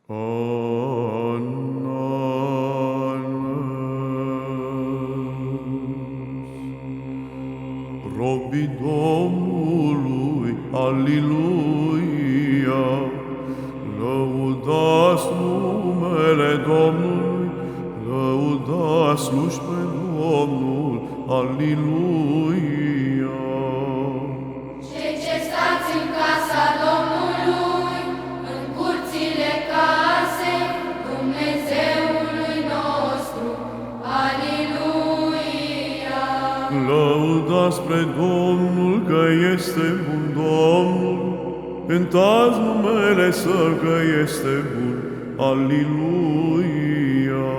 Robii Domnului, Aliluia, lăudați numele Domnului, lăudați sluși pe Domnul, Aliluia. Cei ce stați în casa Domnului, în curțile casei Dumnezeului nostru, Aliluia. Lăudați spre Domnul că este bun Domnul, cântați numele Său că este bun, Aliluia.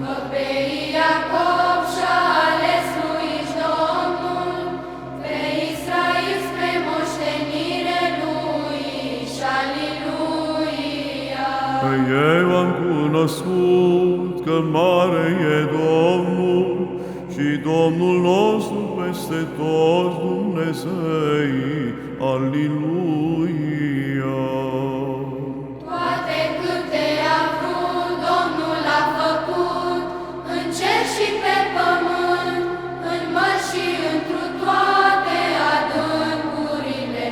Că pe Iacov și-a ales lui Domnul, pe Israel spre moștenire lui și Aliluia. Că eu am cunoscut că mare e Domnul și Domnul nostru peste toți Dumnezeii, Aliluia. Toate câte a vrut, Domnul a făcut, în cer și pe pământ, în mări și întru toate adâncurile,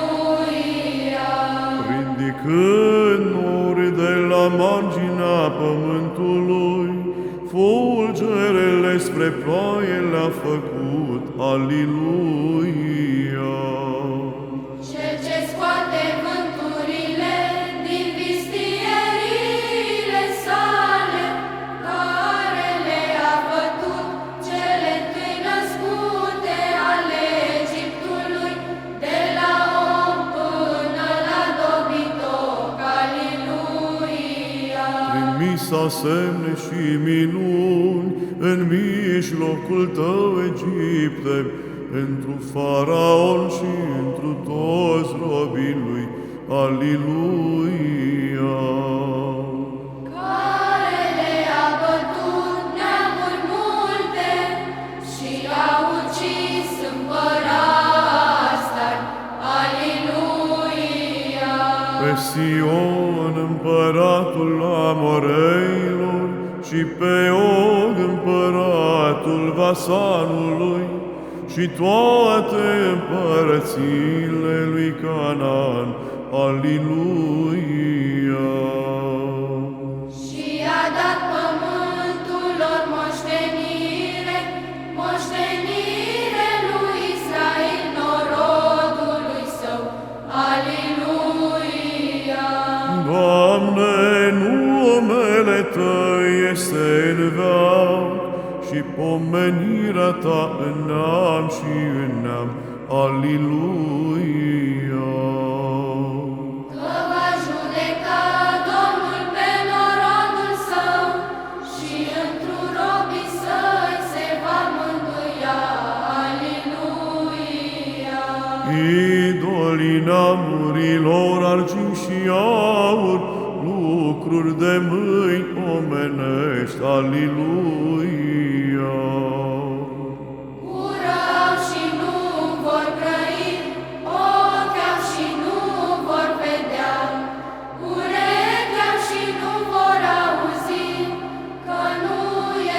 Aliluia. Ridicând nori de la marginea pământului, fulgerele spre ploaie le-a făcut, Aliluia. Cel ce scoate vânturile din vistierile sale, care le-a bătut cele întâi născute ale Egiptului, de la om până la dobitoc, Aliluia. Trimisa semne și minuni în mijlocul tău, Egipte, întru Faraon și întru toți robii lui, Aliluia. Care le-a bătut neamuri multe și a ucis împărați tari, Aliluia. Pe Sion, împăratul Amoreilor, și pe Og, împăratul Vasanului, și toate împărățiile lui Canaan, Aliluia. Și a dat pământul lor moștenire, moștenire lui Israel, norodului său, Aliluia. Doamne, numele Tău este în veac și pomenirea Ta în neam și în neam, Aliluia. Că va judeca Domnul pe norodul său și întru robii săi se va mângâia, Aliluia. Idolii neamurilor, argint și aur, lucruri de mâini omenești, Aliluia. Ură au și nu vor grăi, ochi au și nu vor vedea, urechi au și nu vor auzi, că nu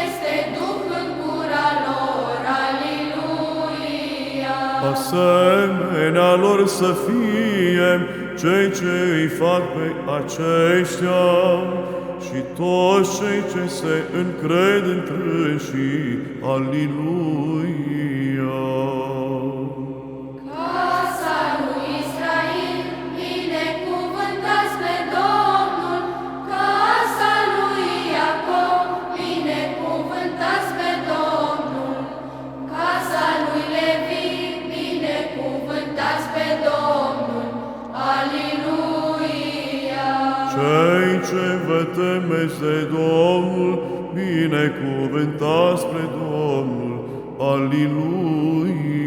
este Duh în gura lor, Aliluia. Asemenea lor să fie cei ce îi fac pe aceștia și toți cei ce se încred întrânsii, Aliluia. Casa lui Israel, binecuvântați pe Domnul, casa lui Iacov, binecuvântați pe Domnul, casa lui Levi, binecuvântați pe Domnul, Aliluia. Cei ce vă temeți de Domnul, binecuvântați pe Domnul, Aliluia.